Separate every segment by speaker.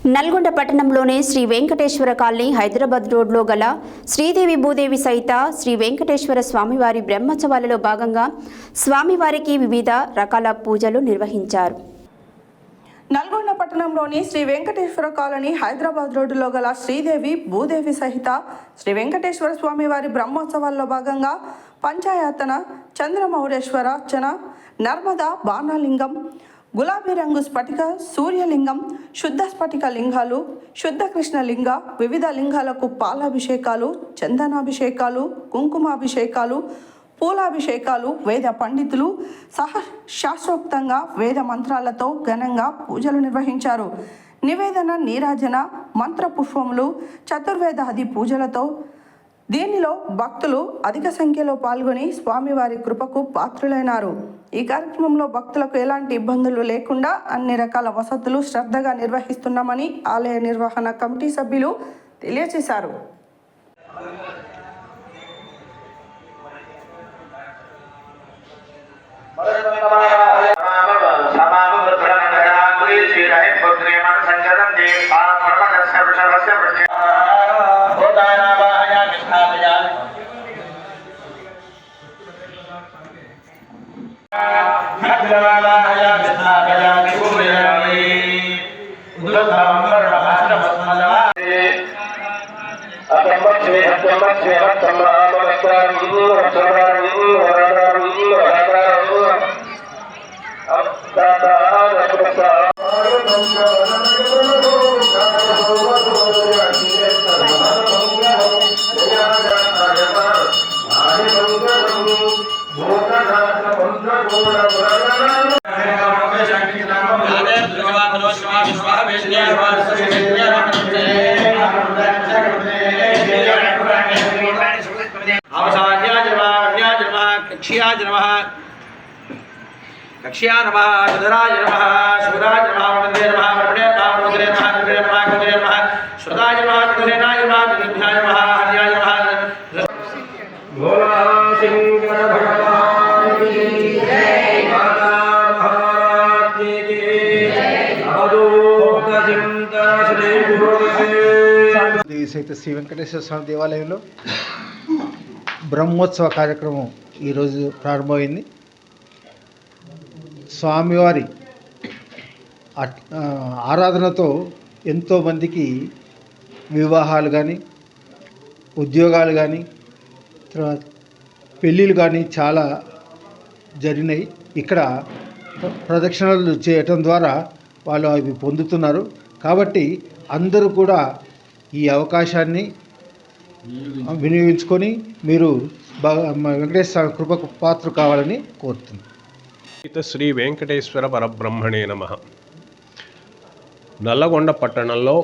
Speaker 1: నల్గొండ పట్టణంలోని శ్రీ వెంకటేశ్వర కాలనీ హైదరాబాద్ రోడ్లో గల శ్రీదేవి భూదేవి సహిత శ్రీ వెంకటేశ్వర స్వామివారి బ్రహ్మోత్సవాలలో భాగంగా స్వామివారికి వివిధ రకాల పూజలు నిర్వహించారు.
Speaker 2: నల్గొండ పట్టణంలోని శ్రీ వెంకటేశ్వర కాలనీ హైదరాబాద్ రోడ్డులో గల శ్రీదేవి భూదేవి సహిత శ్రీ వెంకటేశ్వర స్వామివారి బ్రహ్మోత్సవాల్లో భాగంగా పంచాయతన చంద్రమౌళేశ్వర అర్చన, నర్మదా బాణలింగం, గులాబీ రంగు స్ఫటిక సూర్యలింగం, శుద్ధ స్ఫటిక లింగాలు, శుద్ధ కృష్ణ లింగ, వివిధ లింగాలకు పాలాభిషేకాలు, చందనాభిషేకాలు, కుంకుమాభిషేకాలు, పూలాభిషేకాలు, వేద పండితులు శాస్త్రోక్తంగా వేద మంత్రాలతో ఘనంగా పూజలు నిర్వహించారు. నివేదన, నీరాజన, మంత్ర పుష్పములు, చతుర్వేదాది పూజలతో దీనిలో భక్తులు అధిక సంఖ్యలో పాల్గొని స్వామివారి కృపకు పాత్రులైనారు. ఈ కార్యక్రమంలో భక్తులకు ఎలాంటి ఇబ్బందులు లేకుండా అన్ని రకాల వసతులు శ్రద్ధగా నిర్వహిస్తున్నామని ఆలయ నిర్వహణ కమిటీ సభ్యులు తెలియజేశారు.
Speaker 3: कक्ष्या नमः, सुधराज नमः, शिवराज नमः, वन्दे नमः, वरदे नमः, वन्दे नमः, वन्दे नमः, वन्दे नमः, श्रुताय नमः, कुलेनाय नमः, विद्याय नमः, हरियाय नमः। भोला शंकर भगवान की जय, माता महारानी की जय, अवधूत चिंतन श्री गुरुदेव
Speaker 4: సహిత శ్రీ వెంకటేశ్వర స్వామి దేవాలయంలో బ్రహ్మోత్సవ కార్యక్రమం ఈరోజు ప్రారంభమైంది. స్వామివారి ఆరాధనతో ఎంతోమందికి వివాహాలు కానీ, ఉద్యోగాలు కానీ, తర్వాత పెళ్ళిళ్ళు కానీ చాలా జరిగినాయి. ఇక్కడ ప్రదక్షిణలు చేయటం ద్వారా వాళ్ళు అవి పొందుతున్నారు. కాబట్టి అందరూ కూడా ఈ అవకాశాన్ని వినియోగించుకొని మీరు వెంకటేశ్వర కృపకు పాత్ర కావాలని కోరుతున్నాను.
Speaker 5: శ్రీ వెంకటేశ్వర పరబ్రహ్మణే నమః. నల్లగొండ పట్టణంలో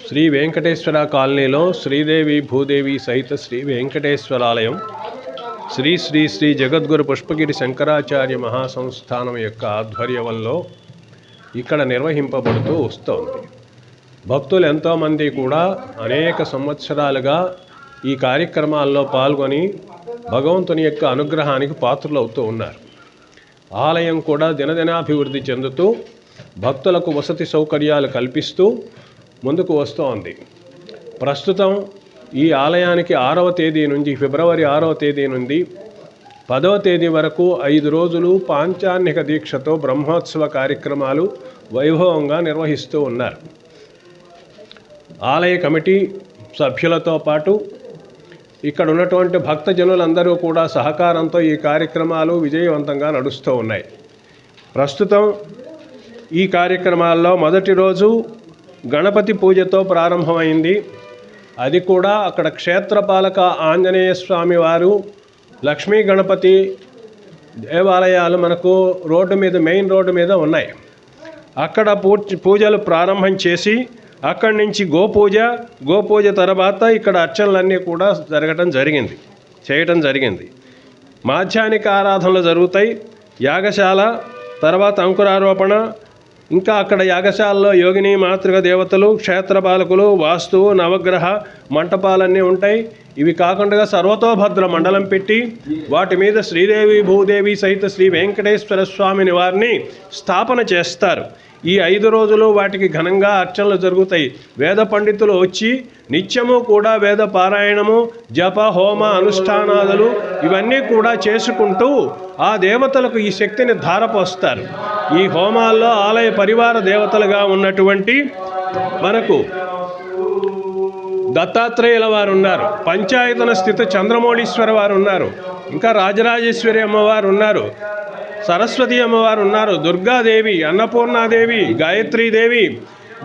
Speaker 5: శ్రీ వెంకటేశ్వర కాలనీలో శ్రీదేవి భూదేవి సహిత శ్రీ వెంకటేశ్వరాలయం శ్రీ శ్రీ శ్రీ జగద్గురు పుష్పగిరి శంకరాచార్య మహాసంస్థానం యొక్క ఆధ్వర్యంలో ఇక్కడ నిర్వహింపబడుతూ వస్తోంది. భక్తులు ఎంతోమంది కూడా అనేక సంవత్సరాలుగా ఈ కార్యక్రమాల్లో పాల్గొని భగవంతుని యొక్క అనుగ్రహానికి పాత్రలవుతూ ఉన్నారు. ఆలయం కూడా దినదినాభివృద్ధి చెందుతూ భక్తులకు వసతి సౌకర్యాలు కల్పిస్తూ ముందుకు వస్తోంది. ప్రస్తుతం ఈ ఆలయానికి 6వ తేదీ నుంచి ఫిబ్రవరి 6వ తేదీ నుండి 10వ తేదీ వరకు 5 రోజులు పాంచాన్నిక దీక్షతో బ్రహ్మోత్సవ కార్యక్రమాలు వైభవంగా నిర్వహిస్తూ ఉన్నారు. ఆలయ కమిటీ సభ్యులతో పాటు ఇక్కడ ఉన్నటువంటి భక్తజనులందరూ కూడా సహకారంతో ఈ కార్యక్రమాలు విజయవంతంగా నడుస్తూ ఉన్నాయి. ప్రస్తుతం ఈ కార్యక్రమాల్లో మొదటి రోజు గణపతి పూజతో ప్రారంభమైంది. అది కూడా అక్కడ క్షేత్రపాలక ఆంజనేయ స్వామి వారు, లక్ష్మీ గణపతి దేవాలయాలు మనకు మెయిన్ రోడ్డు మీద ఉన్నాయి. అక్కడ పూజలు ప్రారంభం చేసి అక్కడి నుంచి గోపూజ తర్వాత ఇక్కడ అర్చనలన్నీ కూడా చేయటం జరిగింది. మాధ్యానిక ఆరాధనలు జరుగుతాయి. యాగశాల తర్వాత అంకురారోపణ, ఇంకా అక్కడ యాగశాలలో యోగిని మాతృక దేవతలు, క్షేత్రపాలకులు, వాస్తువు, నవగ్రహ మంటపాలన్నీ ఉంటాయి. ఇవి కాకుండా సర్వతోభద్ర మండలం పెట్టి వాటి మీద శ్రీదేవి భూదేవి సహిత శ్రీ వెంకటేశ్వర స్వామిని వారిని స్థాపన చేస్తారు. ఈ 5 రోజులు వాటికి ఘనంగా అర్చనలు జరుగుతాయి. వేద పండితులు వచ్చి నిత్యము కూడా వేద పారాయణము, జప, హోమ అనుష్ఠానాదులు ఇవన్నీ కూడా చేసుకుంటూ ఆ దేవతలకు ఈ శక్తిని ధారపోస్తారు. ఈ హోమాల్లో ఆలయ పరివార దేవతలుగా ఉన్నటువంటి మనకు దత్తాత్రేయుల వారు ఉన్నారు, పంచాయతన స్థిత చంద్రమౌళీశ్వర వారు ఉన్నారు, ఇంకా రాజరాజేశ్వరి అమ్మవారు ఉన్నారు, సరస్వతి అమ్మవారు ఉన్నారు, దుర్గాదేవి, అన్నపూర్ణాదేవి, గాయత్రీదేవి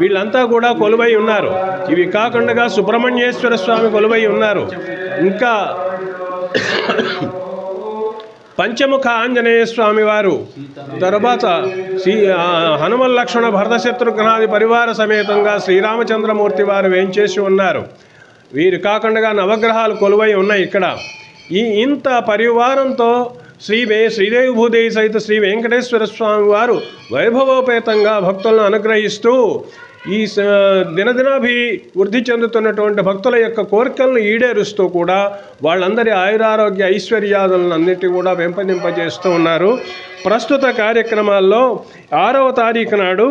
Speaker 5: వీళ్ళంతా కూడా కొలువై ఉన్నారు. ఇవి కాకుండా సుబ్రహ్మణ్యేశ్వర స్వామి కొలువై ఉన్నారు. ఇంకా పంచముఖ ఆంజనేయ స్వామి వారు, తర్వాత హనుమల్ లక్ష్మణ భరత శత్రుఘ్నాది పరివార సమేతంగా శ్రీరామచంద్రమూర్తి వారు వేంచేసి ఉన్నారు. వీరు కాకుండా నవగ్రహాలు కొలువై ఉన్నాయి ఇక్కడ. ఇంత పరివారంతో శ్రీదేవి భూదేవి సహిత శ్రీ వెంకటేశ్వర స్వామి వారు వైభవోపేతంగా భక్తులను అనుగ్రహిస్తూ ఈ వృద్ధి చెందుతున్నటువంటి భక్తుల యొక్క కోరికలను ఈడేరుస్తూ కూడా వాళ్ళందరి ఆయురారోగ్య ఐశ్వర్యాదులను అన్నిటి కూడా పెంపొందింపజేస్తూ ఉన్నారు. ప్రస్తుత కార్యక్రమాల్లో 6వ తారీఖు నాడు